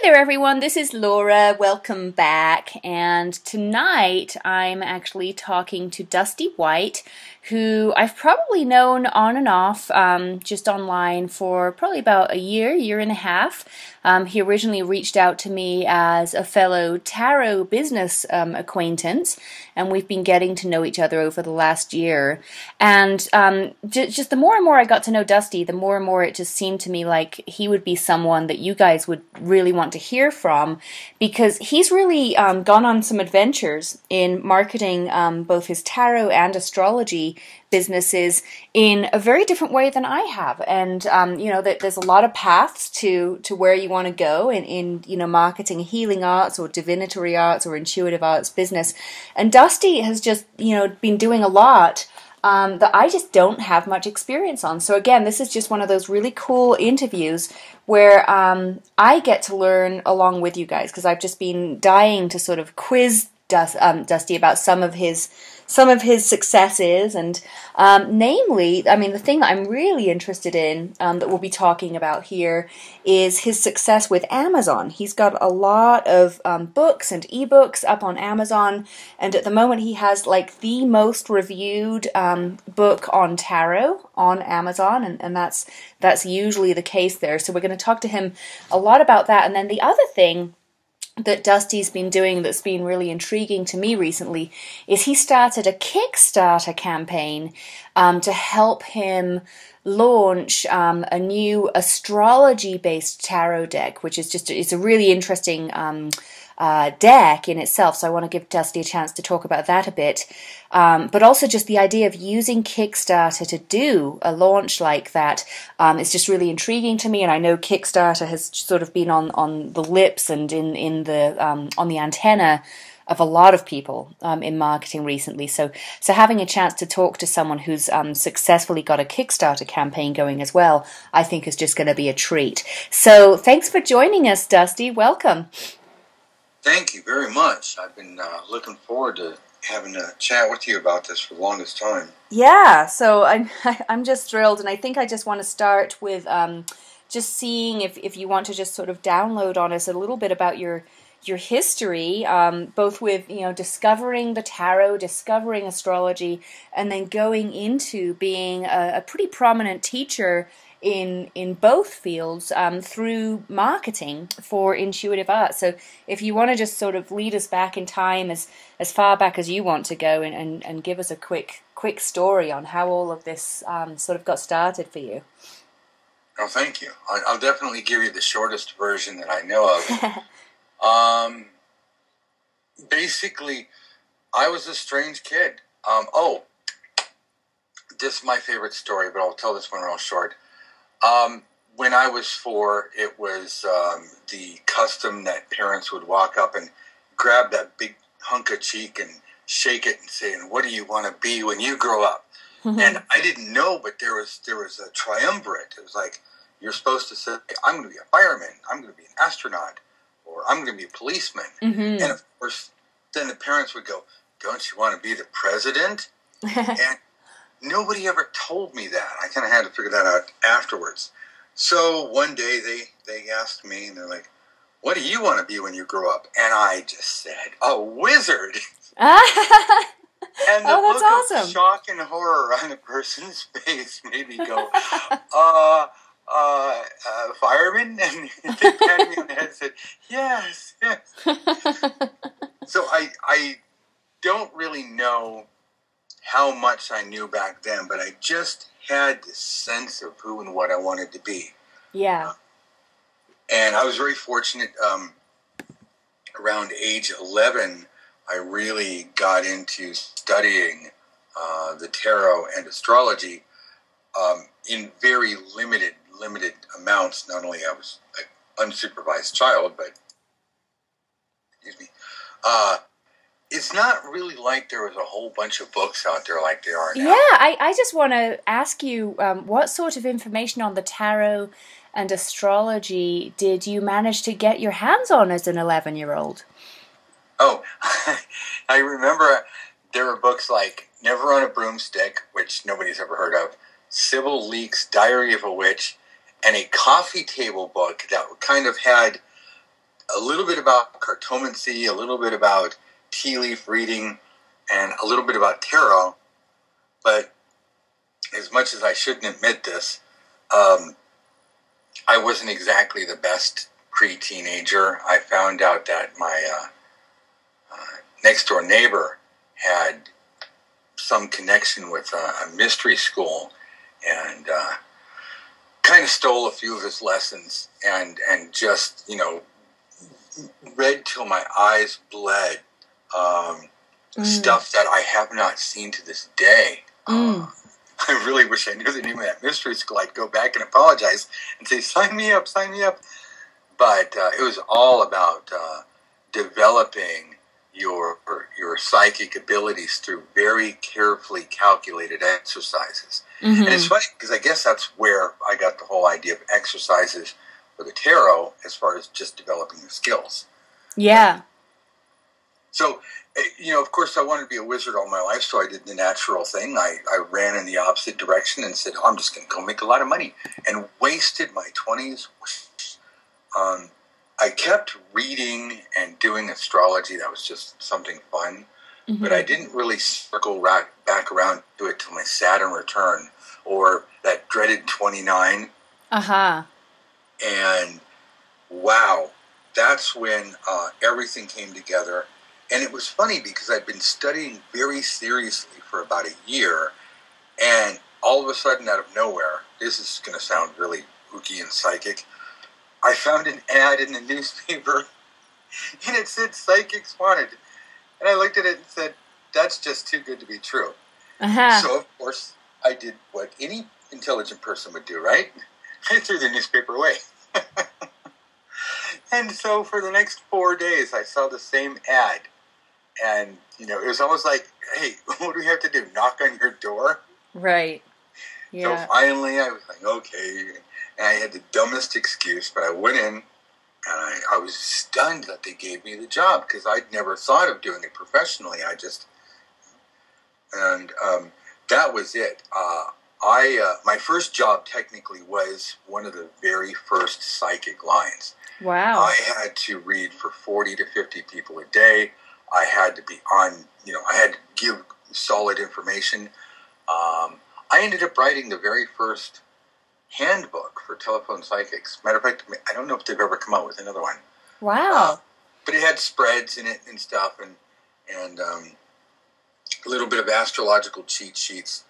there everyone, this is Laura, welcome back, and tonight I'm actually talking to Dusty White, who I've probably known on and off just online for probably about a year and a half. He originally reached out to me as a fellow tarot business acquaintance, and we've been getting to know each other over the last year. And just the more and more I got to know Dusty, the more and more it just seemed to me like he would be someone that you guys would really want to hear from, because he's really gone on some adventures in marketing both his tarot and astrology businesses in a very different way than I have. And you know, that there's a lot of paths to where you want to go in you know, marketing healing arts or divinatory arts or intuitive arts business. And Dusty has just, you know, been doing a lot that I just don't have much experience on. So again, this is just one of those really cool interviews where I get to learn along with you guys, because I've just been dying to sort of quiz Dusty about some of his successes, and namely, I mean, the thing that I'm really interested in that we'll be talking about here is his success with Amazon. He's got a lot of books and ebooks up on Amazon, and at the moment he has like the most reviewed book on tarot on Amazon, and that's usually the case there. So we're going to talk to him a lot about that. And then the other thing that Dusty's been doing that's been really intriguing to me recently is he started a Kickstarter campaign to help him launch a new astrology-based tarot deck, which is it's a really interesting deck in itself. So I want to give Dusty a chance to talk about that a bit. But also just the idea of using Kickstarter to do a launch like that is just really intriguing to me. And I know Kickstarter has sort of been on the lips and in the on the antenna of a lot of people in marketing recently. So having a chance to talk to someone who's successfully got a Kickstarter campaign going as well, I think is just going to be a treat. So thanks for joining us, Dusty. Welcome. Thank you very much. I've been looking forward to having a chat with you about this for the longest time. Yeah, so I'm just thrilled, and I think I just want to start with just seeing if you want to just sort of download on us a little bit about your history, both with, you know, discovering the tarot, discovering astrology, and then going into being a pretty prominent teacher in both fields through marketing for intuitive art. So if you want to just sort of lead us back in time as far back as you want to go, and give us a quick story on how all of this sort of got started for you. Oh, thank you. I'll definitely give you the shortest version that I know of. Basically, I was a strange kid. This is my favorite story, but I'll tell this one real short. When I was 4, it was the custom that parents would walk up and grab that big hunk of cheek and shake it and say, "What do you want to be when you grow up?" And I didn't know, but there was a triumvirate. It was like, you're supposed to say, "I'm going to be a fireman, I'm going to be an astronaut, or I'm going to be a policeman." And of course, then the parents would go, "Don't you want to be the president?" And nobody ever told me that. I kind of had to figure that out afterwards. So one day they asked me, and they're like, "What do you want to be when you grow up?" And I just said, "A wizard." And the look of shock and horror on a person's face made me go, fireman? And they patted me on the head and said, yes. So I don't really know how much I knew back then, but I just had this sense of who and what I wanted to be. Yeah. And I was very fortunate. Around age 11, I really got into studying the tarot and astrology in very limited amounts. Not only I was an unsupervised child, but it's not really like there was a whole bunch of books out there like there are now. Yeah, I just want to ask you, what sort of information on the tarot and astrology did you manage to get your hands on as an 11-year-old? Oh, I remember there were books like Never on a Broomstick, which nobody's ever heard of, Sybil Leek's Diary of a Witch, and a coffee table book that kind of had a little bit about cartomancy, a little bit about tea leaf reading, and a little bit about tarot. But as much as I shouldn't admit this, I wasn't exactly the best pre-teenager. I found out that my next door neighbor had some connection with a mystery school, and kind of stole a few of his lessons, and just, read till my eyes bled, stuff that I have not seen to this day. I really wish I knew the name of that mystery school. I'd go back and apologize and say, sign me up, sign me up. But it was all about developing your psychic abilities through very carefully calculated exercises. And it's funny because I guess that's where I got the whole idea of exercises for the tarot, as far as just developing the skills. Yeah. So, of course, I wanted to be a wizard all my life, so I did the natural thing. I ran in the opposite direction and said, I'm just going to go make a lot of money, and wasted my 20s. I kept reading and doing astrology. That was just something fun. But I didn't really circle back around to it till my Saturn return, or that dreaded 29. And wow, that's when everything came together. And it was funny because I'd been studying very seriously for about a year, and all of a sudden, out of nowhere, this is going to sound really ooky and psychic, I found an ad in the newspaper, and it said psychics wanted. And I looked at it and said, that's just too good to be true. So, of course, I did what any intelligent person would do, right? I threw the newspaper away. And so for the next 4 days, I saw the same ad. And, it was almost like, hey, what do we have to do? Knock on your door? Right. Yeah. So finally, I was like, okay. And I had the dumbest excuse, but I went in, and I was stunned that they gave me the job, because I'd never thought of doing it professionally. That was it. My first job technically was one of the very first psychic lines. Wow. I had to read for 40 to 50 people a day. I had to be on, I had to give solid information. I ended up writing the very first handbook for telephone psychics. Matter of fact, I don't know if they've ever come out with another one. Wow. But it had spreads in it and stuff, and a little bit of astrological cheat sheets.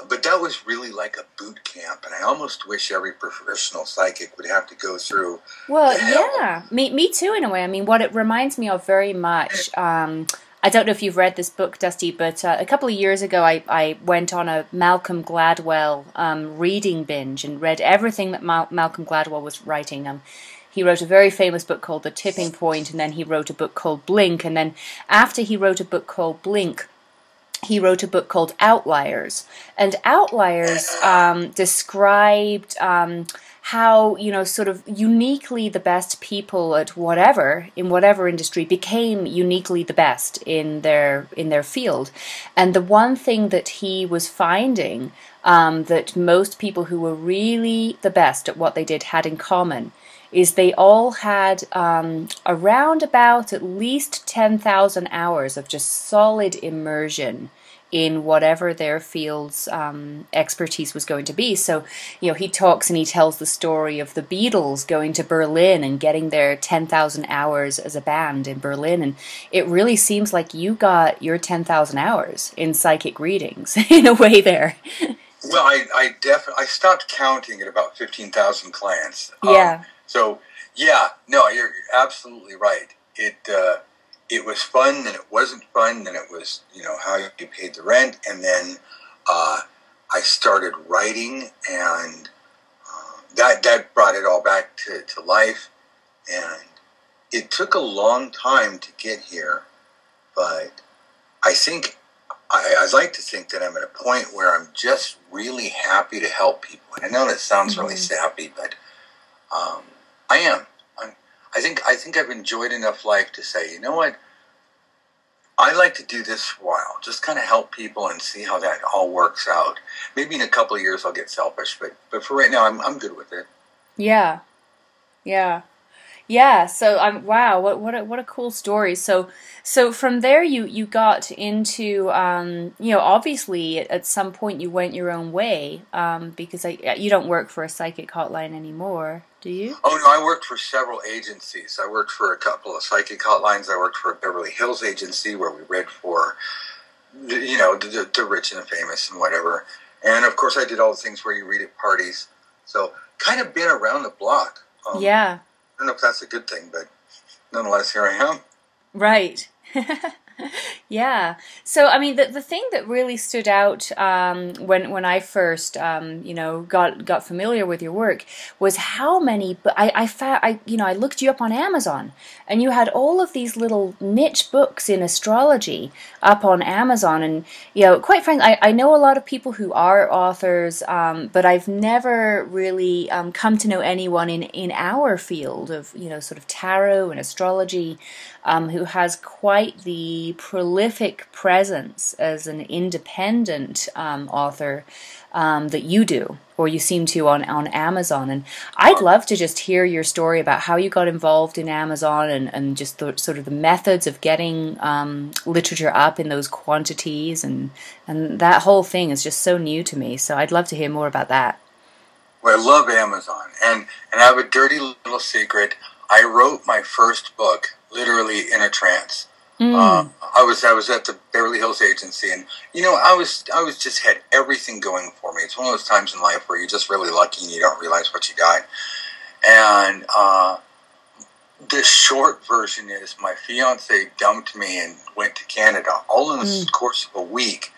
But that was really like a boot camp, and I almost wish every professional psychic would have to go through. Well, yeah, me too, in a way. I mean, what it reminds me of very much, I don't know if you've read this book, Dusty, but a couple of years ago I went on a Malcolm Gladwell reading binge and read everything that Malcolm Gladwell was writing. He wrote a very famous book called The Tipping Point, and then he wrote a book called Blink, and then after he wrote a book called Blink, he wrote a book called Outliers. And Outliers described how, sort of uniquely the best people at in whatever industry became uniquely the best in their field. And the one thing that he was finding that most people who were really the best at what they did had in common is they all had around about at least 10,000 hours of just solid immersion in whatever their field's expertise was going to be. So, he talks and he tells the story of the Beatles going to Berlin and getting their 10,000 hours as a band in Berlin. And it really seems like you got your 10,000 hours in psychic readings in a way there. Well, I stopped counting at about 15,000 clients. Yeah. You're absolutely right. It was fun, then it wasn't fun, then it was, how you paid the rent, and then I started writing, and that brought it all back to life, and it took a long time to get here, but I'd like to think that I'm at a point where I'm just really happy to help people. And I know that sounds really sappy, but I am. I think I've enjoyed enough life to say, you know what? I like to do this for a while, just kind of help people and see how that all works out. Maybe in a couple of years I'll get selfish, but for right now I'm good with it. Yeah. Yeah. Yeah, so wow, what a cool story. So from there you got into obviously at some point you went your own way because you don't work for a psychic hotline anymore, do you? Oh no, I worked for several agencies. I worked for a couple of psychic hotlines. I worked for a Beverly Hills agency where we read for the rich and the famous and whatever. And of course, I did all the things where you read at parties. So kind of been around the block. Yeah. I don't know if that's a good thing, but nonetheless, here I am. Right. Yeah. So, I mean, the thing that really stood out when I first, got familiar with your work was how many. I found I looked you up on Amazon, and you had all of these little niche books in astrology up on Amazon, and quite frankly, I know a lot of people who are authors, but I've never really come to know anyone in our field of sort of tarot and astrology. Who has quite the prolific presence as an independent author that you do, or you seem to on Amazon. And I'd love to just hear your story about how you got involved in Amazon and just sort of the methods of getting literature up in those quantities. And that whole thing is just so new to me. So I'd love to hear more about that. Well, I love Amazon. And I have a dirty little secret. I wrote my first book literally in a trance. I was at the Beverly Hills agency, and I was just had everything going for me. It's one of those times in life where you're just really lucky and you don't realize what you got. And the short version is my fiance dumped me and went to Canada, all in the course of a week.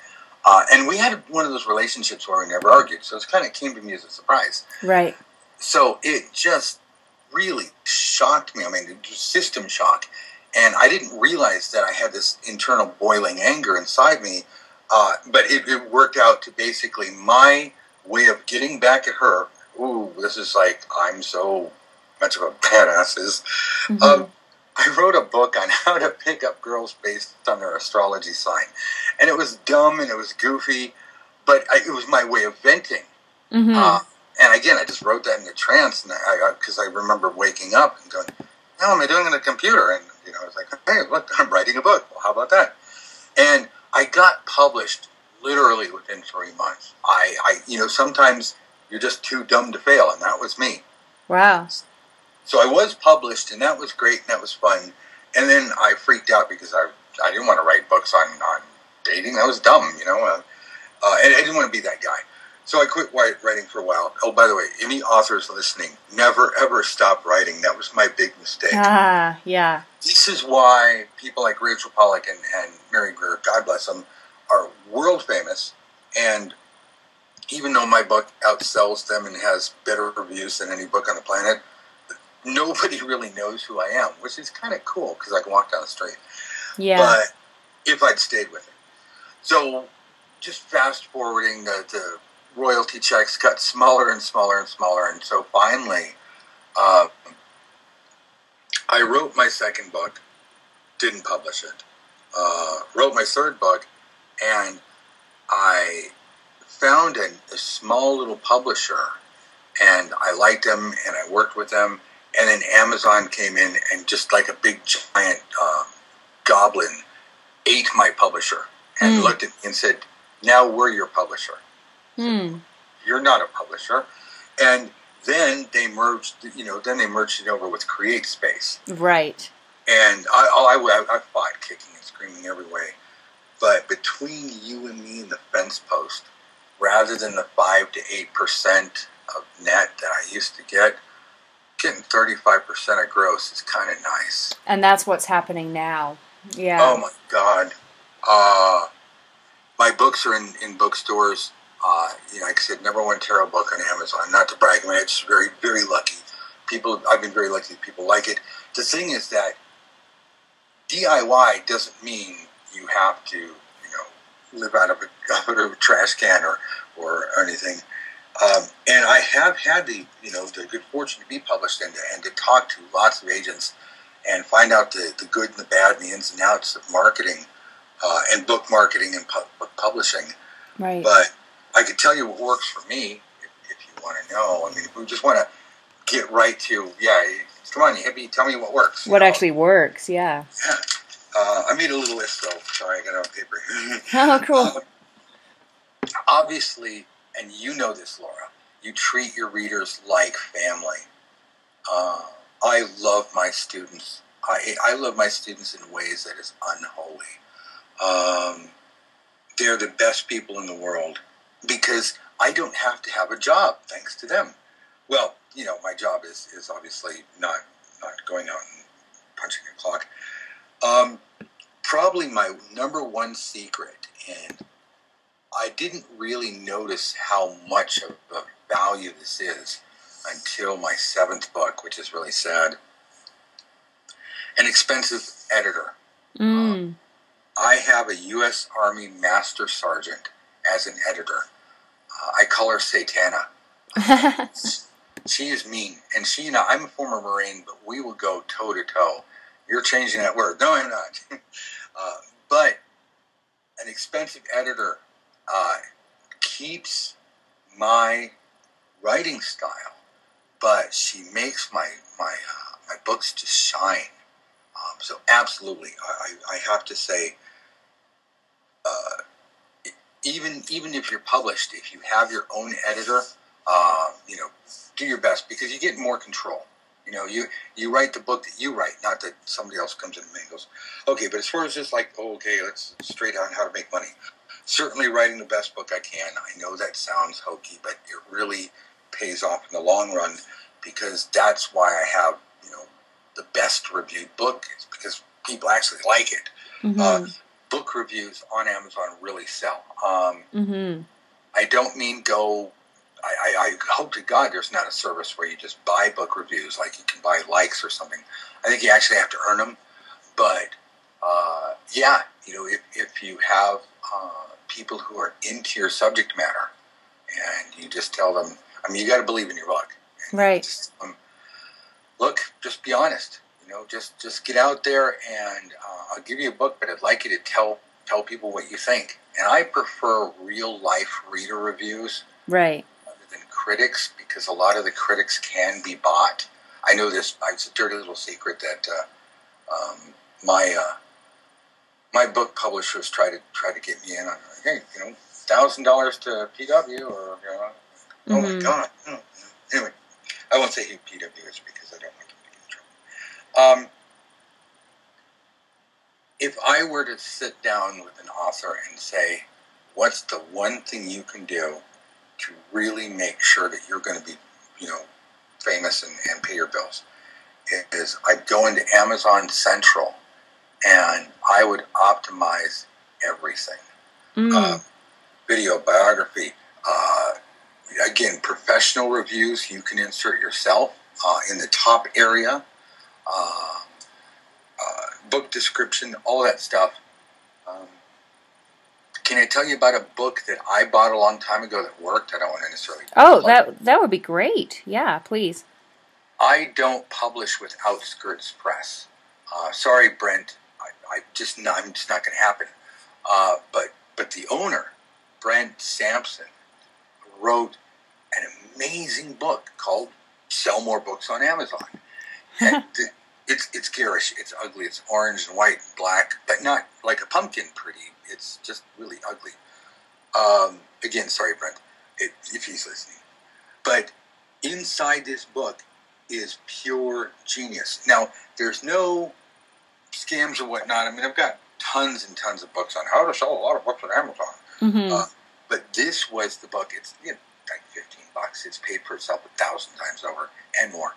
And we had one of those relationships where we never argued, so it kind of came to me as a surprise. Right. So it just really shocked me. I mean, it was system shock. And I didn't realize that I had this internal boiling anger inside me. But it worked out to basically my way of getting back at her. Ooh, this is like, I'm so much of a badass. I wrote a book on how to pick up girls based on their astrology sign. And it was dumb and it was goofy, but it was my way of venting. And again, I just wrote that in a trance, and because I remember waking up and going, "How am I doing on a computer?" And I was like, "Hey, look, I'm writing a book. Well, how about that?" And I got published literally within 3 months. Sometimes you're just too dumb to fail, and that was me. Wow. So I was published, and that was great, and that was fun. And then I freaked out because I didn't want to write books on dating. That was dumb, and I didn't want to be that guy. So I quit writing for a while. Oh, by the way, any authors listening, never, ever stop writing. That was my big mistake. Yeah. This is why people like Rachel Pollack and Mary Greer, God bless them, are world famous. And even though my book outsells them and has better reviews than any book on the planet, nobody really knows who I am, which is kind of cool because I can walk down the street. Yeah. But if I'd stayed with it. So just fast forwarding the royalty checks got smaller and smaller and smaller, and so finally I wrote my second book, didn't publish it, wrote my third book, and I found a small little publisher, and I liked them, and I worked with them, and then Amazon came in and just like a big giant goblin ate my publisher and looked at me and said, "Now we're your publisher." You're not a publisher. And then they merged, it over with Create Space. Right. And I fought kicking and screaming every way. But between you and me and the fence post, rather than the 5 to 8% of net that I used to get, getting 35% of gross is kind of nice. And that's what's happening now. Yeah. Oh my God. My books are in bookstores. Like I said, #1 tarot book on Amazon. Not to brag, I'm just very, very lucky. I've been very lucky that people like it. The thing is that DIY doesn't mean you have to, live out of a trash can or anything. And I have had the good fortune to be published and to talk to lots of agents and find out the good and the bad and the ins and outs of marketing and book marketing and book publishing. Right. But I could tell you what works for me if you want to know. I mean, if we just want to get right to, Come on, you hippie, tell me what works. What actually works, yeah. Yeah. I made a little list, though. Sorry, I got it on paper. Oh, cool. Obviously, and you know this, Laura, you treat your readers like family. I love my students. I love my students in ways that is unholy. They're the best people in the world because I don't have to have a job thanks to them. Well, my job is obviously not going out and punching a clock. Probably my number one secret, and I didn't really notice how much of a value this is until my 7th book, which is really sad. An expensive editor. I have a U.S. Army Master Sergeant as an editor. I call her Satana. She is mean, and I'm a former Marine, but we will go toe to toe. You're changing that word. No, I'm not. But an expensive editor keeps my writing style, but she makes my books just shine. So absolutely, I have to say, even if you're published, if you have your own editor, do your best because you get more control. You write the book that you write, not that somebody else comes in and goes, okay, but as far as just let's straight on how to make money. Certainly writing the best book I can. I know that sounds hokey, but it really pays off in the long run because that's why I have, the best reviewed book. It's because people actually like it. Book reviews on Amazon really sell. I don't mean go... I hope to God there's not a service where you just buy book reviews like you can buy likes or something. I think you actually have to earn them. But, if you have people who are into your subject matter and you just tell them, you got to believe in your book. Right. Look, just be honest. Just get out there and I'll give you a book, but I'd like you to tell people what you think. And I prefer real life reader reviews. Right. Than critics, because a lot of the critics can be bought. I know this. It's a dirty little secret that my book publishers try to get me in on. Hey, $1,000 to PW, or oh my God. Anyway, I won't say who PW is because I don't want them to get in trouble. If I were to sit down with an author and say, "What's the one thing you can do to really make sure that you're going to be, famous and pay your bills," is I'd go into Amazon Central and I would optimize everything. Video, biography, again, professional reviews you can insert yourself in the top area, book description, all that stuff. Can I tell you about a book that I bought a long time ago that worked? I don't want to necessarily... Oh, that would be great. Yeah, please. I don't publish with Outskirts Press. Sorry, Brent. I'm just not going to happen. But the owner, Brent Sampson, wrote an amazing book called "Sell More Books on Amazon." And it's garish. It's ugly. It's orange and white and black, but not like a pumpkin pretty. It's just really ugly. Again, sorry, Brent, if he's listening. But inside this book is pure genius. Now, there's no scams or whatnot. I've got tons and tons of books on how to sell a lot of books on Amazon. But this was the book. It's like $15. It's paid for itself 1,000 times over and more.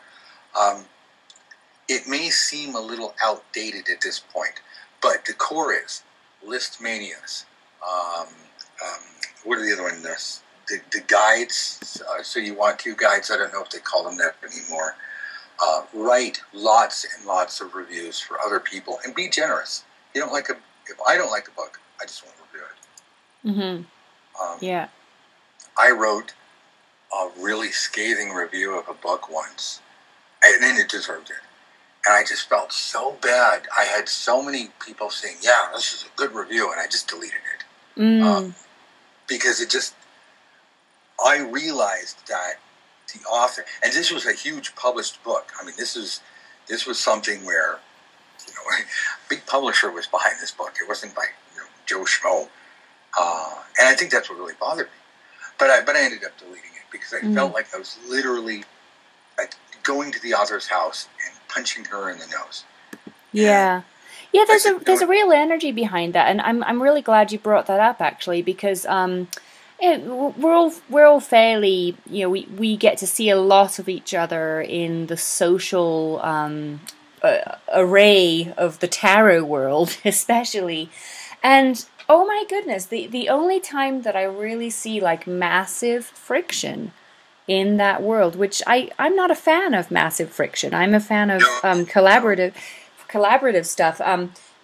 It may seem a little outdated at this point, but the core is list manias. What are the other ones? The guides. So you want to guides. I don't know if they call them that anymore. Write lots and lots of reviews for other people and be generous. If I don't like a book, I just won't review it. Yeah. I wrote a really scathing review of a book once, and then it deserved it. And I just felt so bad. I had so many people saying, "Yeah, this is a good review," and I just deleted it because I realized that the author, and this was a huge published book. This is This was something where, a big publisher was behind this book. It wasn't by Joe Schmo. And I think that's what really bothered me. But I ended up deleting it because I felt like I was literally going to the author's house and punching her in the nose. Yeah. Yeah, there's a real energy behind that, and I'm really glad you brought that up, actually, because we're all fairly, we get to see a lot of each other in the social array of the tarot world, especially, and oh my goodness, the only time that I really see like massive friction in that world, which I'm not a fan of massive friction. I'm a fan of collaborative stuff.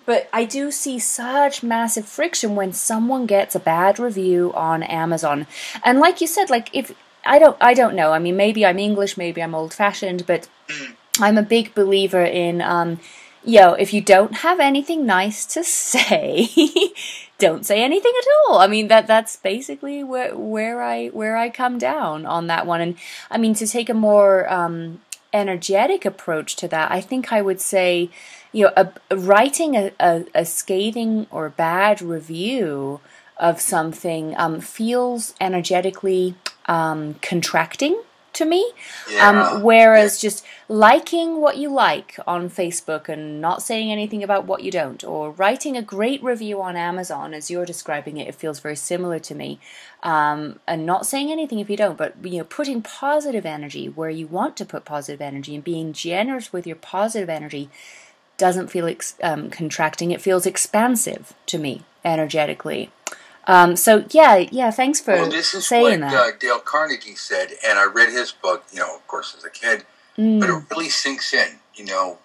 But I do see such massive friction when someone gets a bad review on Amazon. And like you said, like if I don't know. I mean, maybe I'm English, maybe I'm old-fashioned, but I'm a big believer in if you don't have anything nice to say, don't say anything at all. I mean, that's basically where I come down on that one. And I mean, to take a more energetic approach to that, I think I would say, writing a scathing or bad review of something feels energetically contracting to me. Whereas just liking what you like on Facebook and not saying anything about what you don't, or writing a great review on Amazon as you're describing it feels very similar to me. And not saying anything if you don't, but putting positive energy where you want to put positive energy and being generous with your positive energy doesn't feel contracting. It feels expansive to me energetically. So thanks for saying that. This is what Dale Carnegie said, and I read his book, of course, as a kid, but it really sinks in.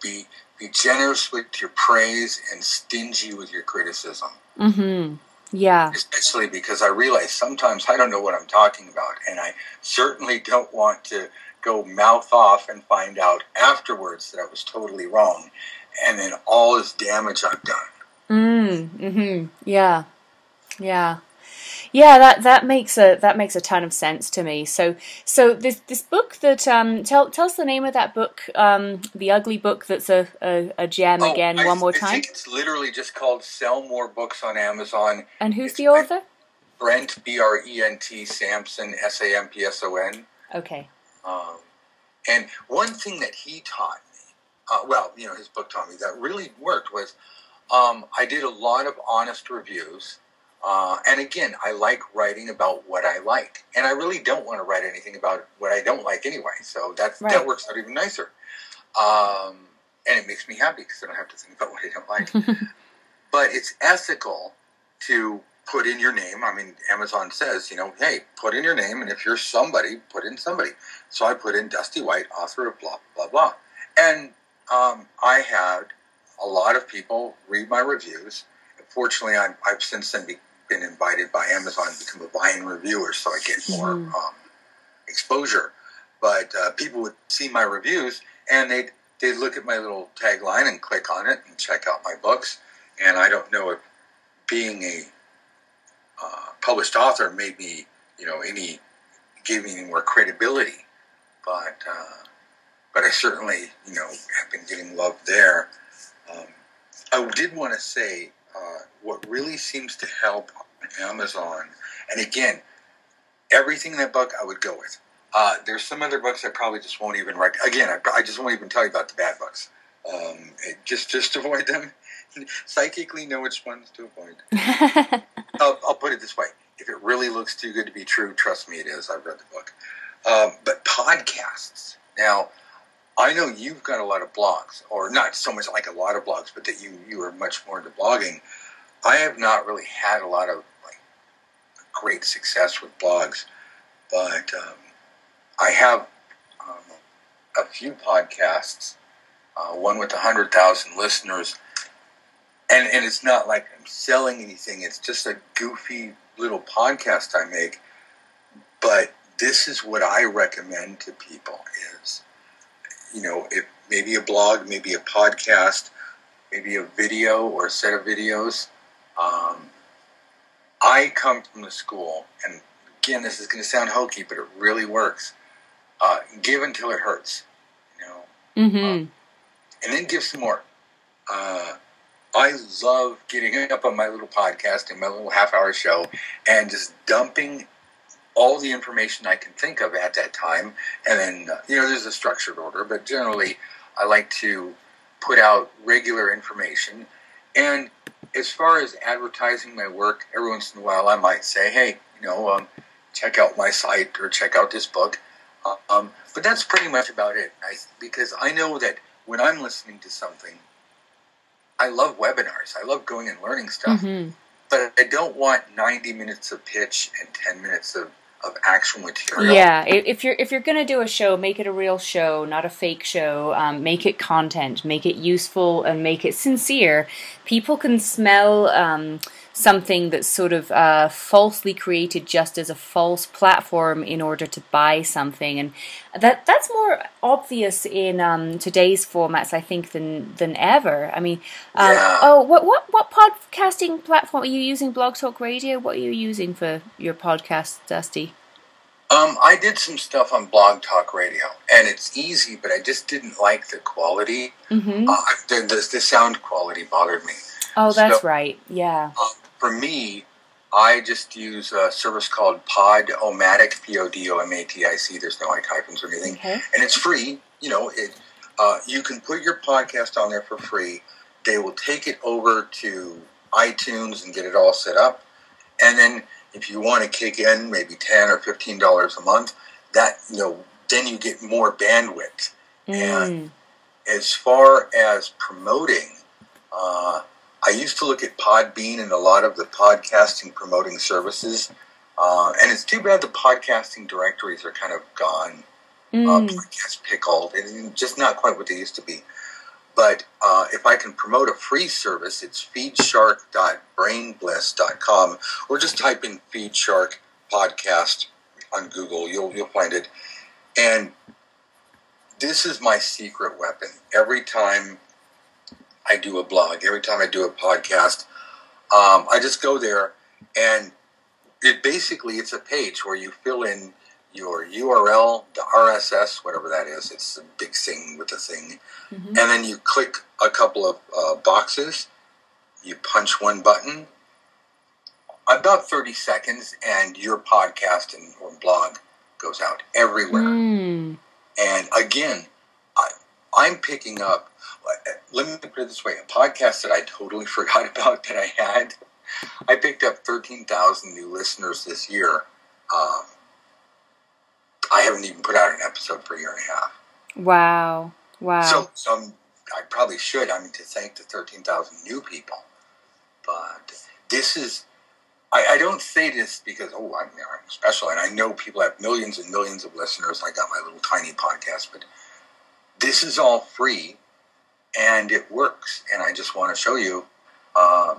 Be generous with your praise and stingy with your criticism. Mm-hmm. Yeah. Especially because I realize sometimes I don't know what I'm talking about, and I certainly don't want to go mouth off and find out afterwards that I was totally wrong, and then all this damage I've done. Mm-hmm. Yeah. Yeah, that makes a ton of sense to me. So this book that tell us the name of that book, the ugly book that's a gem again, one more time. I think it's literally just called Sell More Books on Amazon. And who's the author? Brent, Brent Sampson, Sampson. Okay. And one thing that he taught me, his book taught me that really worked was I did a lot of honest reviews. And again, I like writing about what I like. And I really don't want to write anything about what I don't like anyway. So that works out even nicer. And it makes me happy because I don't have to think about what I don't like. But it's ethical to put in your name. I mean, Amazon says, hey, put in your name. And if you're somebody, put in somebody. So I put in Dusty White, author of blah, blah, blah. And I had a lot of people read my reviews. Fortunately, I've since then been invited by Amazon to become a buying reviewer, so I get more exposure. But people would see my reviews, and they'd look at my little tagline and click on it and check out my books. And I don't know if being a published author made me, gave me any more credibility. But I certainly, have been getting love there. I did want to say what really seems to help on Amazon, and again, everything in that book I would go with. There's some other books I probably just won't even write. Again, I just won't even tell you about the bad books. Just avoid them. Psychically know which ones to avoid. I'll put it this way. If it really looks too good to be true, trust me, it is. I've read the book. But podcasts. Now, I know you've got a lot of blogs, or not so much like a lot of blogs, but that you are much more into blogging. I have not really had a lot of great success with blogs, but I have a few podcasts, one with 100,000 listeners, and it's not like I'm selling anything. It's just a goofy little podcast I make, but this is what I recommend to people is, if maybe a blog, maybe a podcast, maybe a video or a set of videos. I come from the school, and again, this is going to sound hokey, but it really works. Give until it hurts. and then give some more. I love getting up on my little podcast and my little half-hour show and just dumping all the information I can think of at that time. And then, there's a structured order, but generally I like to put out regular information. And as far as advertising my work, every once in a while I might say, hey, check out my site or check out this book. But that's pretty much about it. Because I know that when I'm listening to something, I love webinars. I love going and learning stuff. Mm-hmm. But I don't want 90 minutes of pitch and 10 minutes of actual material. Yeah, if you're going to do a show, make it a real show, not a fake show. Make it content, make it useful, and make it sincere. People can smell something that's sort of falsely created just as a false platform in order to buy something, and that's more obvious in today's formats, I think, than ever. I mean, what podcasting platform are you using? Blog Talk Radio? What are you using for your podcast, Dusty? I did some stuff on Blog Talk Radio, and it's easy, but I just didn't like the quality. Mm-hmm. The sound quality bothered me. Oh, that's right. Yeah. For me, I just use a service called Podomatic, Podomatic. There's no hyphens or anything, okay. And it's free. You can put your podcast on there for free. They will take it over to iTunes and get it all set up, and then if you want to kick in maybe $10 or $15 a month, then you get more bandwidth. And as far as promoting, I used to look at Podbean and a lot of the podcasting promoting services, and it's too bad the podcasting directories are kind of gone. Podcast pickled, and just not quite what they used to be. But if I can promote a free service, it's feedshark.brainbliss.com, or just type in FeedShark podcast on Google. You'll find it. And this is my secret weapon. Every time I do a blog, every time I do a podcast, I just go there, and it's a page where you fill in your URL, the RSS, whatever that is. It's a big thing with a thing. Mm-hmm. And then you click a couple of boxes. You punch one button. About 30 seconds, and your podcast or blog goes out everywhere. And again, I'm picking up, let me put it this way, a podcast that I totally forgot about that I had. I picked up 13,000 new listeners this year. I haven't even put out an episode for a year and a half. Wow. So I probably should, to thank the 13,000 new people. But this is, I don't say this because, I'm special, and I know people have millions and millions of listeners. I got my little tiny podcast, but this is all free, and it works. And I just want to show you,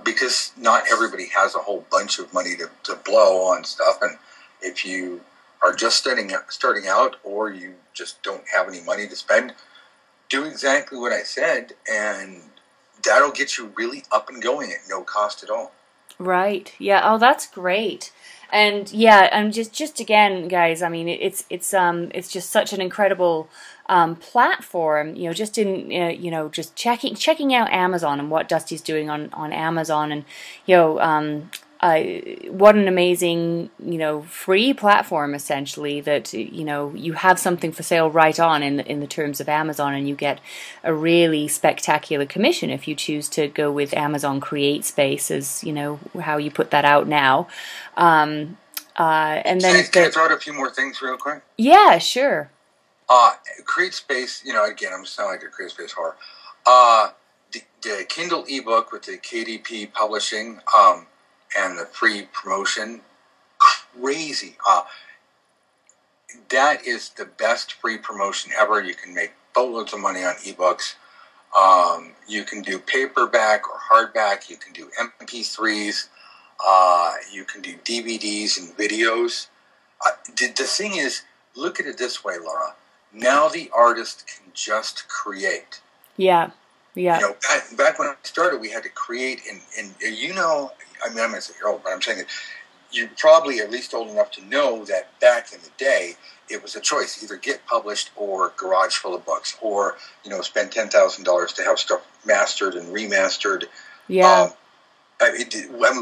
because not everybody has a whole bunch of money to blow on stuff, and if you are just starting out, or you just don't have any money to spend, do exactly what I said, and that'll get you really up and going at no cost at all. Right. Yeah. Oh, that's great. And yeah, and just again, guys, it's just such an incredible platform. Just in just checking out Amazon and what Dusty's doing on Amazon, and what an amazing, free platform, essentially, that, you have something for sale right on in the terms of Amazon, and you get a really spectacular commission if you choose to go with Amazon Create Space, as, how you put that out now. And then can I throw out a few more things real quick? Yeah, sure. Create Space, again, I'm sounding like a Create Space whore. The Kindle ebook with the KDP Publishing, and the free promotion, crazy. That is the best free promotion ever. You can make boatloads of money on ebooks. You can do paperback or hardback. You can do MP3s. You can do DVDs and videos. The thing is, look at it this way, Laura. Now the artist can just create. Yeah. Yeah. Back when I started, we had to create, and I'm going to say, but I'm saying that you're probably at least old enough to know that back in the day, it was a choice: either get published or garage full of books, or spend $10,000 to have stuff mastered and remastered. Yeah.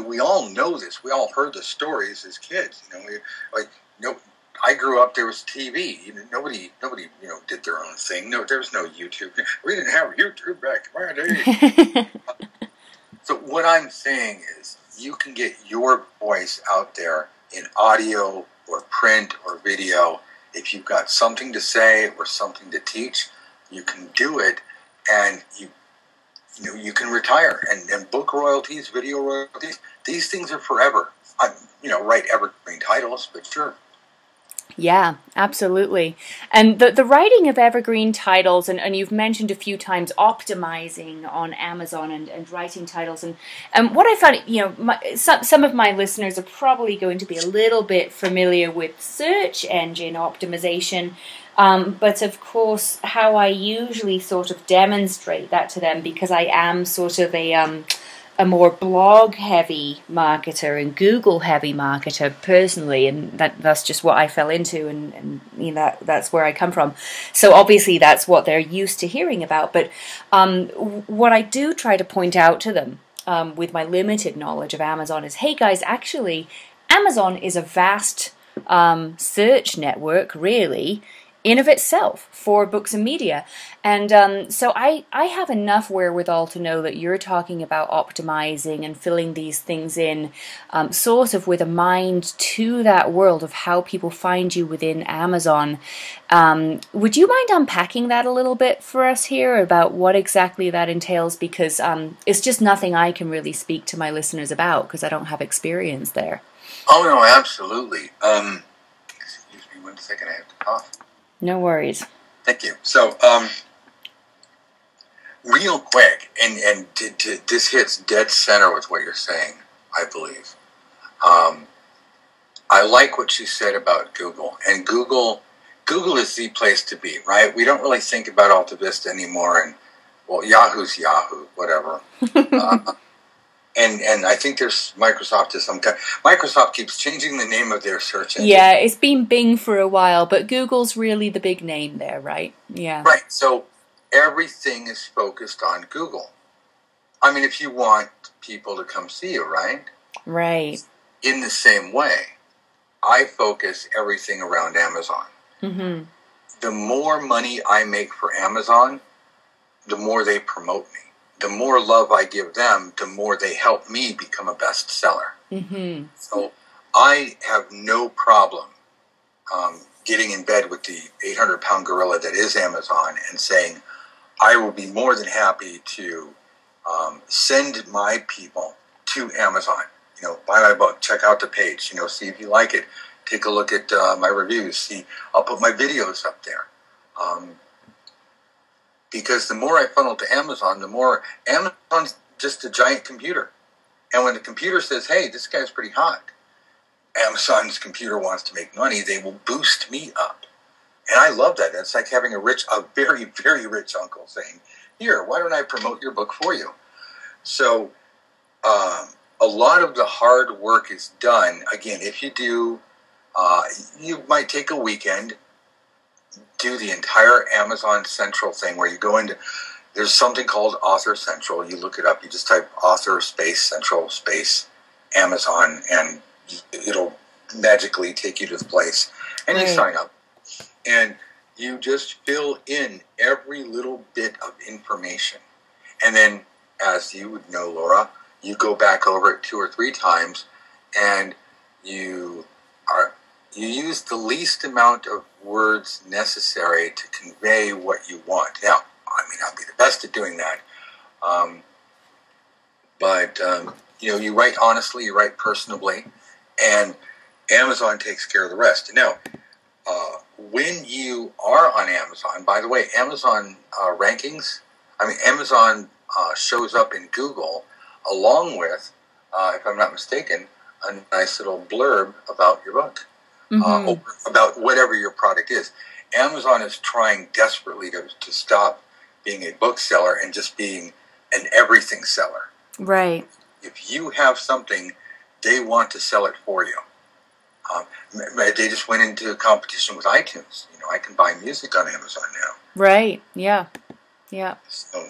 We all know this. We all heard the stories as kids. I grew up. There was TV. Nobody, did their own thing. No, there was no YouTube. We didn't have YouTube back in my day. So what I'm saying is, you can get your voice out there in audio or print or video. If you've got something to say or something to teach, you can do it, and you can retire. And book royalties, video royalties, these things are forever. Write evergreen titles, but sure. Yeah, absolutely. And the writing of evergreen titles, and you've mentioned a few times optimizing on Amazon and writing titles. And what I found, some of my listeners are probably going to be a little bit familiar with search engine optimization. But of course, how I usually sort of demonstrate that to them, because I am sort of a more blog-heavy marketer and Google-heavy marketer personally, and that's just what I fell into, and that's where I come from. So obviously that's what they're used to hearing about. But what I do try to point out to them with my limited knowledge of Amazon is, hey guys, actually, Amazon is a vast search network, really, in of itself for books and media. And so I have enough wherewithal to know that you're talking about optimizing and filling these things in sort of with a mind to that world of how people find you within Amazon. Would you mind unpacking that a little bit for us here about what exactly that entails? Because it's just nothing I can really speak to my listeners about, because I don't have experience there. Oh, no, absolutely. Excuse me 1 second, I have to cough. No worries. Thank you. So, real quick, and this hits dead center with what you're saying, I believe. I like what you said about Google. And Google is the place to be, right? We don't really think about Alta Vista anymore, and, well, Yahoo's Yahoo, whatever. And I think there's Microsoft is some kind. Microsoft keeps changing the name of their search engine. Yeah, it's been Bing for a while, but Google's really the big name there, right? Yeah. Right. So everything is focused on Google. I mean, if you want people to come see you, right? Right. In the same way, I focus everything around Amazon. Mm-hmm. The more money I make for Amazon, the more they promote me. The more love I give them, the more they help me become a bestseller. Mm-hmm. So I have no problem getting in bed with the 800-pound gorilla that is Amazon and saying, I will be more than happy to send my people to Amazon. Buy my book, check out the page, see if you like it. Take a look at my reviews. I'll put my videos up there. Because the more I funnel to Amazon, the more Amazon's just a giant computer. And when the computer says, hey, this guy's pretty hot, Amazon's computer wants to make money, they will boost me up. And I love that. It's like having a very, very rich uncle saying, here, why don't I promote your book for you? So a lot of the hard work is done. Again, if you do, you might take a weekend, do the entire Amazon Central thing where you go into, there's something called Author Central. You look it up, you just type Author space Central space Amazon, and it'll magically take you to the place. And you sign up. And you just fill in every little bit of information. And then, as you would know, Laura, you go back over it 2 or 3 times, and you use the least amount of words necessary to convey what you want. Now, I may not be the best at doing that, but you write honestly, you write personably, and Amazon takes care of the rest. Now, when you are on Amazon, by the way, Amazon rankings, Amazon shows up in Google along with, if I'm not mistaken, a nice little blurb about your book. About whatever your product is. Amazon is trying desperately to stop being a bookseller and just being an everything seller. Right. If you have something They want to sell it for you. They just went into a competition with iTunes. I can buy music on Amazon now. Right. Yeah. Yeah. So,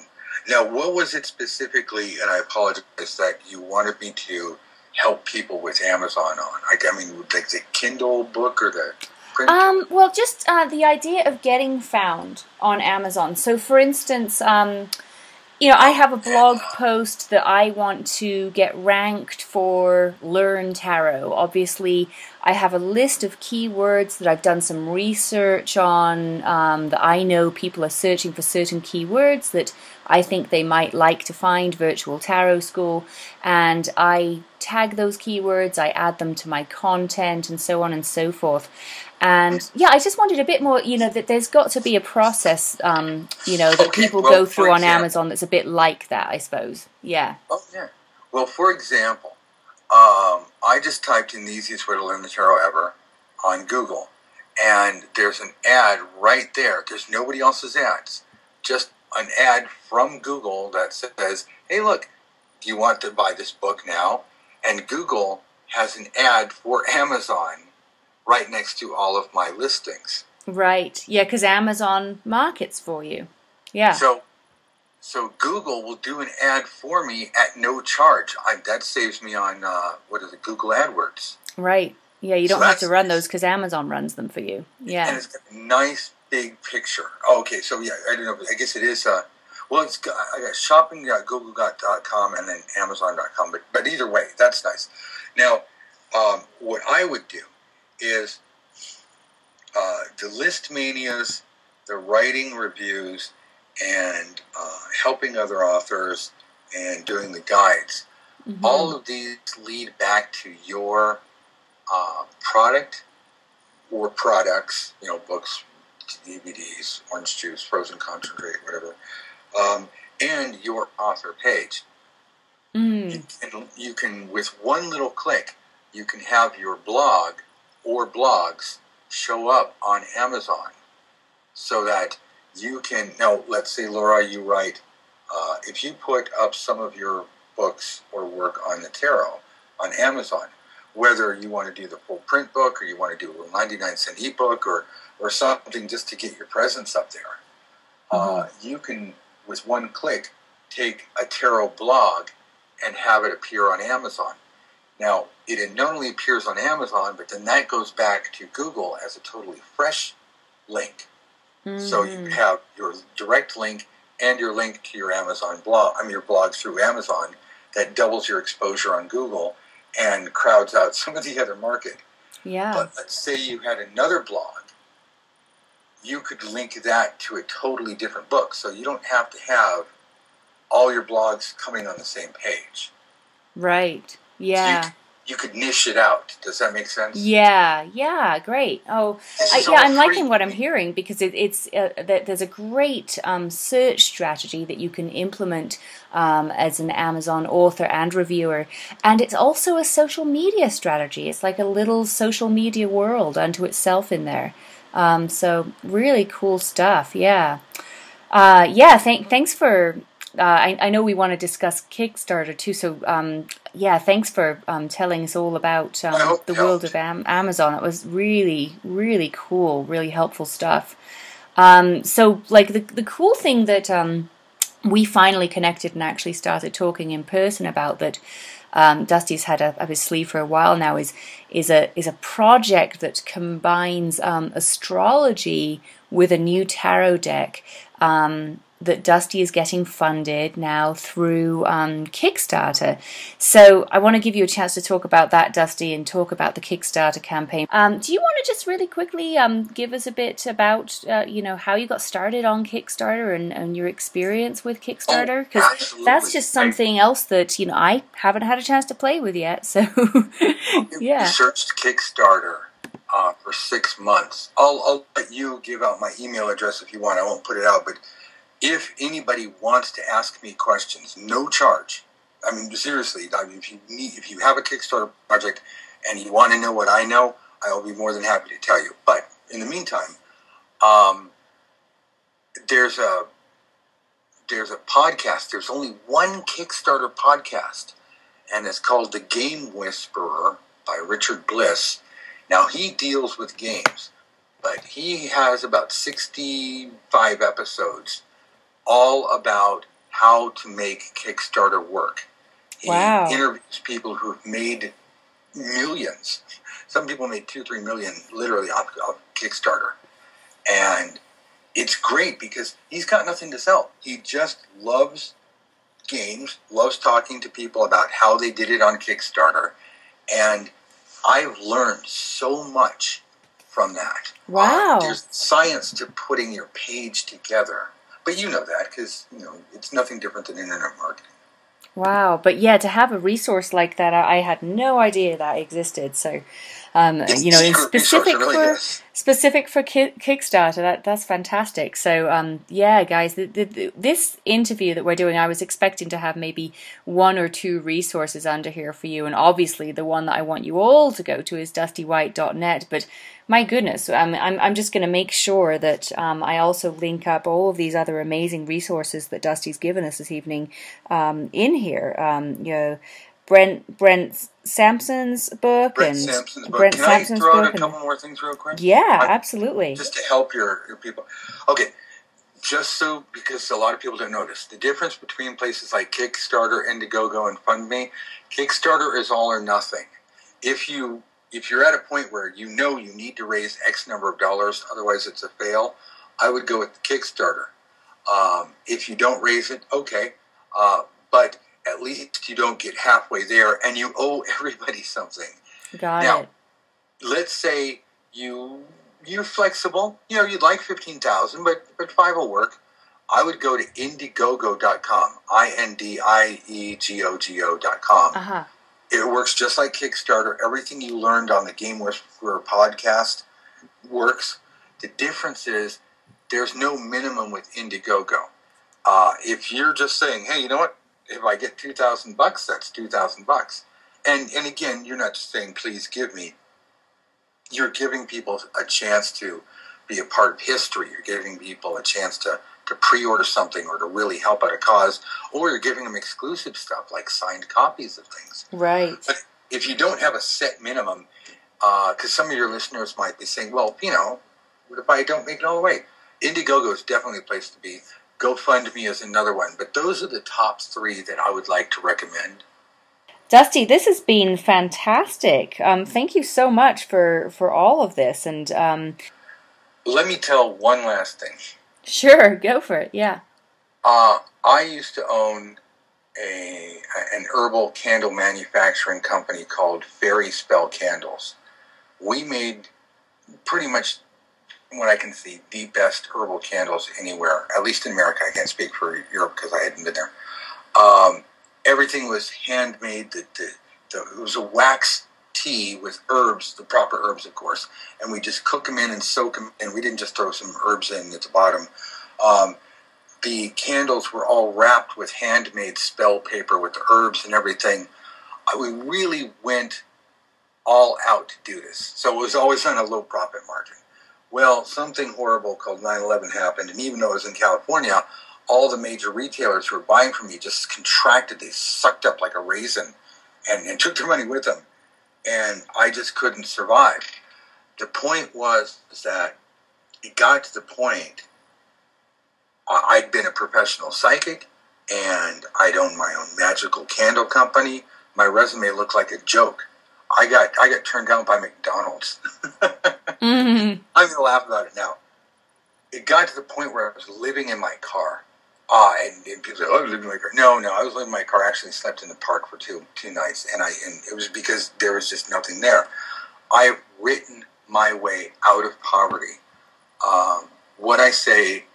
now, what was it specifically, and I apologize, that you wanted me to help people with Amazon on? Like the Kindle book or the print? Well, just the idea of getting found on Amazon. So, for instance, I have a blog post that I want to get ranked for Learn Tarot. Obviously, I have a list of keywords that I've done some research on, that I know people are searching for certain keywords that I think they might like to find Virtual Tarot School, and I tag those keywords, I add them to my content, and so on and so forth. And yeah, I just wanted a bit more, that there's got to be a process, that people go through on Amazon that's a bit like that, I suppose. Yeah. Oh, yeah. Well, for example, I just typed in the easiest way to learn the tarot ever on Google, and there's an ad right there. There's nobody else's ads. Just an ad from Google that says, hey, look, do you want to buy this book now? And Google has an ad for Amazon right next to all of my listings. Right. Yeah, because Amazon markets for you. Yeah. So Google will do an ad for me at no charge. That saves me on, Google AdWords. Right. Yeah, you don't have to run those because Amazon runs them for you. Yeah. And it's got a nice big picture. Oh, okay, so yeah, I don't know. I guess it is, I got shopping.google.com and then amazon.com. But either way, that's nice. Now, what I would do is the list manias, the writing reviews, and helping other authors and doing the guides. Mm-hmm. All of these lead back to your product or products, books, DVDs, orange juice, frozen concentrate, whatever, and your author page. Mm. You can, with one little click, you can have your blog or blogs show up on Amazon so that you can, now let's say, Laura, you write, if you put up some of your books or work on the tarot on Amazon, whether you want to do the full print book or you want to do a 99-cent ebook or something just to get your presence up there, you can, with one click, take a tarot blog and have it appear on Amazon. Now, it not only appears on Amazon, but then that goes back to Google as a totally fresh link. Mm. So you have your direct link and your link to your Amazon blog, your blog through Amazon, that doubles your exposure on Google and crowds out some of the other market. Yeah. But let's say you had another blog. You could link that to a totally different book. So you don't have to have all your blogs coming on the same page. Right. Yeah. So you could niche it out. Does that make sense? Yeah, great. Oh, I'm liking what I'm hearing because there's a great search strategy that you can implement as an Amazon author and reviewer, and it's also a social media strategy. It's like a little social media world unto itself in there. So really cool stuff. Yeah. Thanks for. I know we want to discuss Kickstarter too, so thanks for telling us all about the world of Amazon. It was really, really cool, really helpful stuff. So, like, the cool thing that we finally connected and actually started talking in person about that Dusty's had up his sleeve for a while now is a project that combines astrology with a new tarot deck that Dusty is getting funded now through Kickstarter. So I want to give you a chance to talk about that, Dusty, and talk about the Kickstarter campaign. Do you want to just really quickly give us a bit about how you got started on Kickstarter and your experience with Kickstarter? Because that's just something else that I haven't had a chance to play with yet. So yeah, I searched Kickstarter for 6 months. I'll let you give out my email address if you want. I won't put it out, but if anybody wants to ask me questions, no charge. I mean, seriously, if you have a Kickstarter project and you want to know what I know, I will be more than happy to tell you. But in the meantime, there's a podcast. There's only one Kickstarter podcast, and it's called The Game Whisperer by Richard Bliss. Now, he deals with games, but he has about 65 episodes all about how to make Kickstarter work. Wow. He interviews people who've made millions. Some people made 2-3 million literally off Kickstarter. And it's great because he's got nothing to sell. He just loves games, loves talking to people about how they did it on Kickstarter. And I've learned so much from that. Wow. There's science to putting your page together. But you know that because, it's nothing different than internet marketing. Wow. But yeah, to have a resource like that, I had no idea that existed. So, specific for Kickstarter, that's fantastic. So, yeah, guys, this interview that we're doing, I was expecting to have maybe 1 or 2 resources under here for you, and obviously the one that I want you all to go to is dustywhite.net. But my goodness, I'm just going to make sure that I also link up all of these other amazing resources that Dusty's given us this evening in here. Brent Sampson's book. Can I throw out a couple more things real quick? Yeah, absolutely. Just to help your people. Okay, because a lot of people don't notice, the difference between places like Kickstarter, Indiegogo, and FundMe, Kickstarter is all or nothing. If you're at a point where you need to raise X number of dollars, otherwise it's a fail, I would go with Kickstarter. If you don't raise it, okay, but at least you don't get halfway there and you owe everybody something. Got now, it. Let's say you're flexible. You'd like 15,000, but 5 will work. I would go to Indiegogo.com, INDIEGOGO.com. Uh-huh. It works just like Kickstarter. Everything you learned on the Game Whisperer podcast works. The difference is there's no minimum with Indiegogo. If you're just saying, hey, you know what? If I get $2,000, that's $2,000. And again, you're not just saying, please give me. You're giving people a chance to be a part of history. You're giving people a chance to pre-order something or to really help out a cause. Or you're giving them exclusive stuff like signed copies of things. Right. But if you don't have a set minimum, because some of your listeners might be saying, well, what if I don't make it all the way? Indiegogo is definitely a place to be. GoFundMe is another one. But those are the top 3 that I would like to recommend. Dusty, this has been fantastic. Thank you so much for all of this. And let me tell one last thing. Sure, go for it. Yeah. I used to own an herbal candle manufacturing company called Fairy Spell Candles. We made pretty much, what I can see, the best herbal candles anywhere, at least in America. I can't speak for Europe because I hadn't been there. Everything was handmade. It was a wax tea with herbs, the proper herbs, of course, and we just cook them in and soak them in. We didn't just throw some herbs in at the bottom. The candles were all wrapped with handmade spell paper with the herbs and everything. We really went all out to do this. So it was always on a low profit margin. Well, something horrible called 9/11 happened, and even though it was in California, all the major retailers who were buying from me just contracted. They sucked up like a raisin and took their money with them. And I just couldn't survive. The point was that it got to the point, I'd been a professional psychic, and I'd owned my own magical candle company. My resume looked like a joke. I got turned down by McDonald's. Mm-hmm. I'm going to laugh about it now. It got to the point where I was living in my car. And people say, "Oh, you live in my car." No, I was living in my car. I actually slept in the park for two nights, and it was because there was just nothing there. I've written my way out of poverty. What I say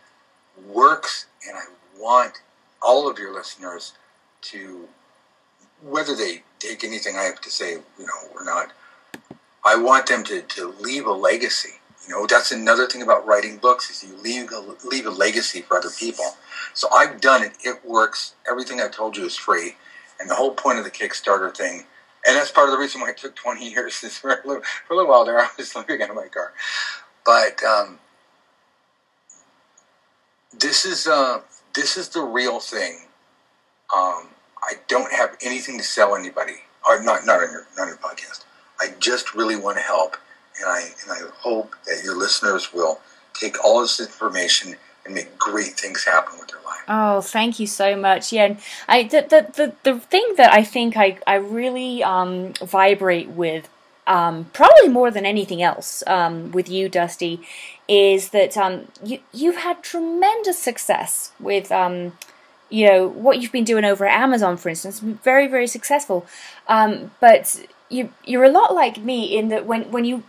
works, and I want all of your listeners to, whether they take anything I have to say, or not, I want them to leave a legacy. That's another thing about writing books is you leave a legacy for other people. So I've done it. It works. Everything I told you is free. And the whole point of the Kickstarter thing, and that's part of the reason why it took 20 years, is for a little while there I was living out of my car. But this is the real thing. I don't have anything to sell anybody, or not on your podcast. I just really want to help, and I hope that your listeners will take all this information and make great things happen with their life. Oh, thank you so much. Yeah, and the thing that I think I really vibrate with, probably more than anything else, with you, Dusty, is that you've had tremendous success with what you've been doing over at Amazon, for instance. Very, very successful. But you're a lot like me in that when you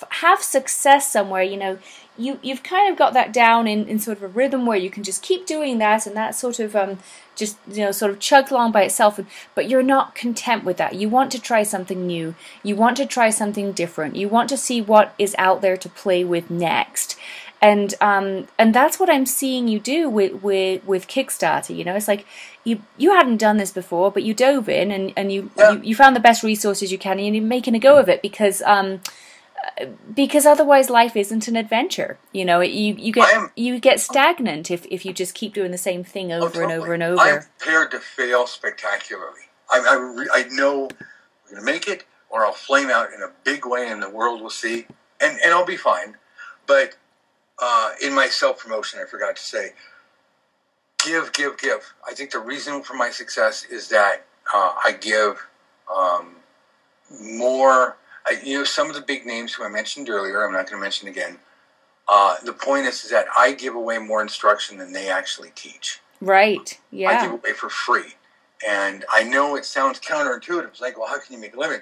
have success somewhere, you've kind of got that down in sort of a rhythm where you can just keep doing that, and that sort of just sort of chugs along by itself. But you're not content with that. You want to try something new. You want to try something different. You want to see what is out there to play with next. And that's what I'm seeing you do with Kickstarter. It's like you hadn't done this before, but you dove in and you found the best resources you can, and you're making a go of it because otherwise life isn't an adventure. You get stagnant if you just keep doing the same thing over and over and over. I'm prepared to fail spectacularly. I know we're going to make it, or I'll flame out in a big way, and the world will see, and I'll be fine. But in my self-promotion, I forgot to say, give. I think the reason for my success is that I give more. Some of the big names who I mentioned earlier, I'm not going to mention again. The point is that I give away more instruction than they actually teach. Right, yeah. I give away for free. And I know it sounds counterintuitive. It's like, well, how can you make a living?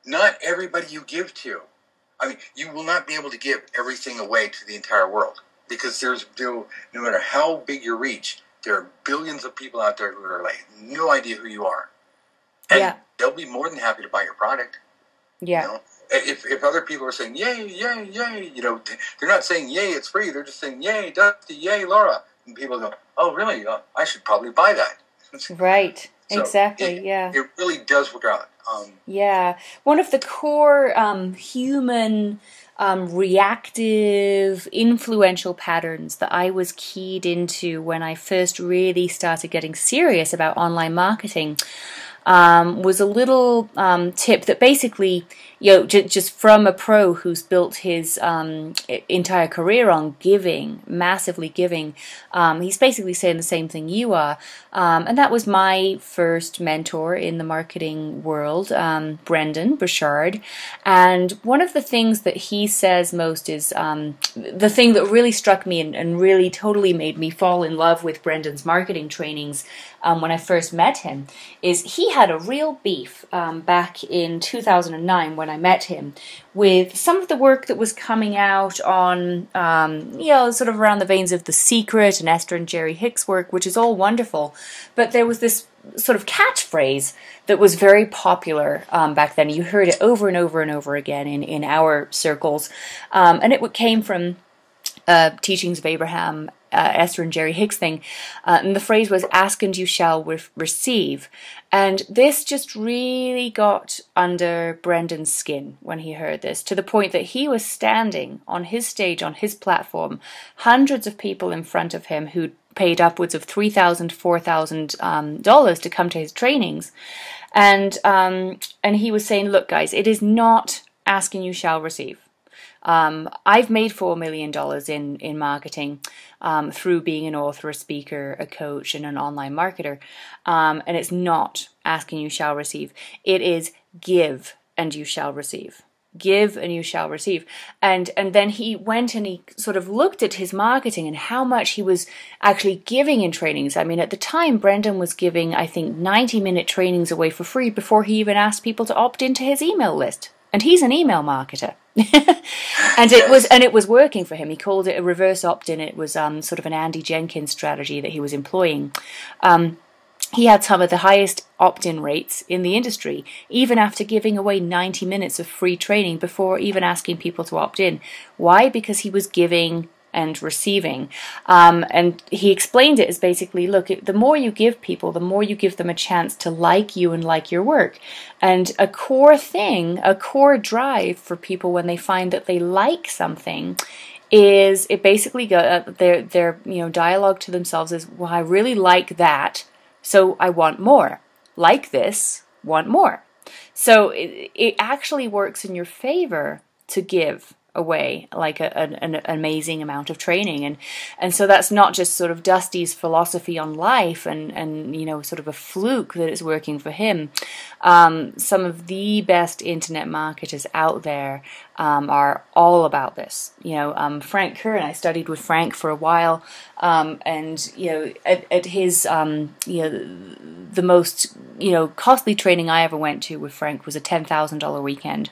Not everybody you give to. You will not be able to give everything away to the entire world, because no matter how big your reach, there are billions of people out there who are like no idea who you are, and they'll be more than happy to buy your product. Yeah. If other people are saying yay, yay, yay, they're not saying yay, it's free. They're just saying yay, Dusty, yay, Laura, and people go, oh, really? I should probably buy that. Right. So exactly. It really does work out. One of the core human reactive, influential patterns that I was keyed into when I first really started getting serious about online marketing was a little tip that basically, just from a pro who's built his entire career on giving, massively giving. He's basically saying the same thing you are. And that was my first mentor in the marketing world, Brendan Burchard. And one of the things that he says most is the thing that really struck me and really totally made me fall in love with Brendan's marketing trainings when I first met him, is he had a real beef back in 2009 when I met him with some of the work that was coming out on, sort of around the veins of The Secret and Esther and Jerry Hicks' work, which is all wonderful. But there was this sort of catchphrase that was very popular back then. You heard it over and over and over again in our circles. And it came from Teachings of Abraham, Esther and Jerry Hicks thing, and the phrase was "ask and you shall receive," and this just really got under Brendan's skin when he heard this, to the point that he was standing on his stage, on his platform, hundreds of people in front of him who'd paid upwards of $3,000, $4,000 to come to his trainings, and he was saying, "Look, guys, it is not ask and you shall receive. I've made $4 million in marketing through being an author, a speaker, a coach, and an online marketer. And it's not ask and you shall receive. It is give and you shall receive. Give and you shall receive." And then he went and he sort of looked at his marketing and how much he was actually giving in trainings. I mean, at the time, Brendan was giving, I think, 90-minute trainings away for free before he even asked people to opt into his email list. And he's an email marketer. and it was working for him. He called it a reverse opt-in. It was sort of an Andy Jenkins strategy that he was employing. He had some of the highest opt-in rates in the industry, even after giving away 90 minutes of free training before even asking people to opt in. Why? Because he was giving and receiving. And he explained it as basically, look, the more you give people, the more you give them a chance to like you and like your work. And a core drive for people when they find that they like something is it basically their dialogue to themselves is, well, I really like that, So I want more. Like this, want more. So it actually works in your favor to give away like an amazing amount of training, and so that's not just sort of Dusty's philosophy on life and you know, sort of a fluke that it's working for him. Some of the best internet marketers out there are all about this. You know, Frank Curran, I studied with Frank for a while, and you know, at his you know, the most, you know, costly training I ever went to with Frank was a $10,000 weekend.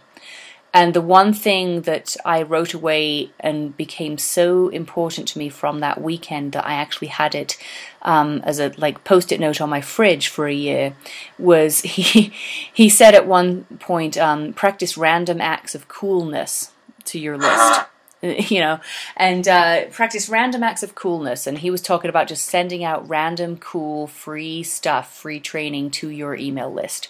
And the one thing that I wrote away and became so important to me from that weekend that I actually had it as a like post-it note on my fridge for a year was he said at one point, practice random acts of coolness to your list. You know, and practice random acts of coolness. And he was talking about just sending out random, cool, free stuff, free training to your email list.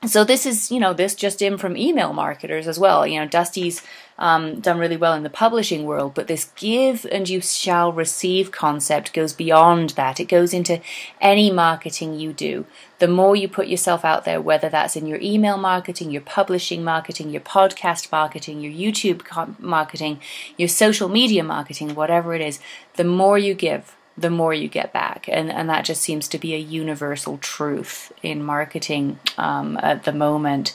So this is, you know, this just in from email marketers as well. You know, Dusty's done really well in the publishing world, but this give and you shall receive concept goes beyond that. It goes into any marketing you do. The more you put yourself out there, whether that's in your email marketing, your publishing marketing, your podcast marketing, your YouTube marketing, your social media marketing, whatever it is, the more you give, the more you get back. And that just seems to be a universal truth in marketing at the moment.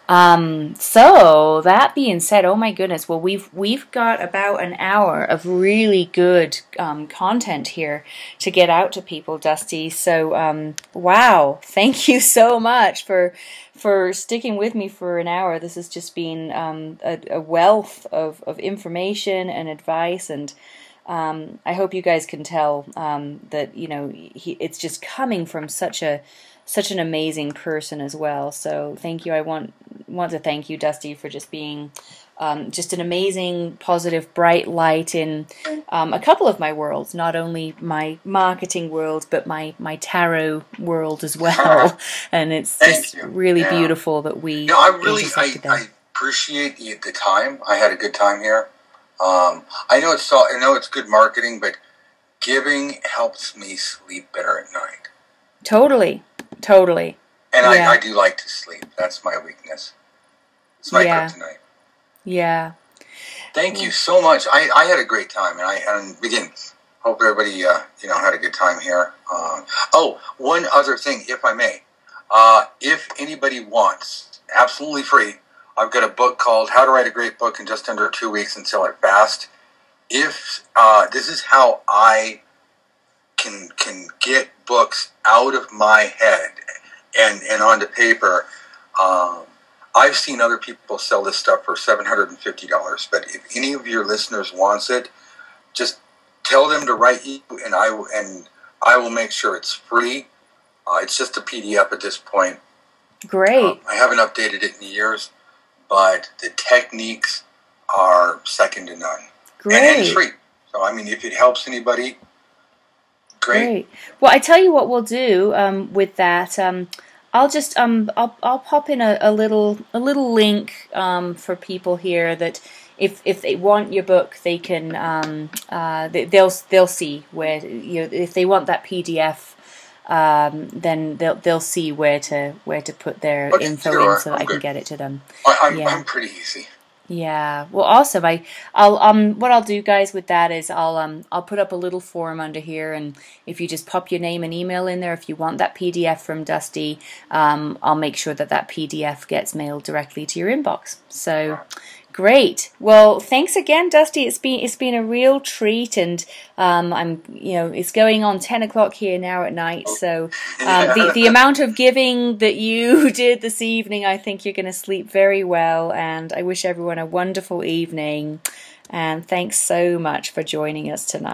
So that being said, oh my goodness, well, we've got about an hour of really good content here to get out to people, Dusty. So wow, thank you so much for sticking with me for an hour. This has just been a wealth of information and advice, and I hope you guys can tell that, you know, it's just coming from such an amazing person as well. So thank you. I want to thank you, Dusty, for just being just an amazing, positive, bright light in a couple of my worlds, not only my marketing world, but my tarot world as well. And it's just really beautiful that we. You know, I appreciate the time. I had a good time here. I know it's good marketing, but giving helps me sleep better at night. Totally. And yeah. I do like to sleep. That's my weakness. It's my kryptonite. Yeah. Thank you so much. I had a great time, and again, hope everybody you know, had a good time here. Oh, one other thing, if I may, if anybody wants, absolutely free. I've got a book called How to Write a Great Book in Just Under 2 Weeks and Sell It Fast. If this is how I can get books out of my head and onto paper. I've seen other people sell this stuff for $750, but if any of your listeners wants it, just tell them to write you, and I will make sure it's free. It's just a PDF at this point. Great. I haven't updated it in years. But the techniques are second to none. Great. And it's free. So, I mean, if it helps anybody, great. Well, I tell you what we'll do with that. I'll just I'll pop in a little link for people here that if they want your book, they can they'll see where, you know, if they want that PDF. Then they'll see where to put their info in so that I can get it to them. I'm pretty easy. Yeah. Well, awesome. I'll what I'll do, guys, with that is I'll put up a little form under here, and if you just pop your name and email in there, if you want that PDF from Dusty, I'll make sure that PDF gets mailed directly to your inbox. So. Great. Well, thanks again, Dusty. It's been a real treat, and I'm, you know, it's going on 10 o'clock here now at night. So the amount of giving that you did this evening, I think you're going to sleep very well. And I wish everyone a wonderful evening. And thanks so much for joining us tonight.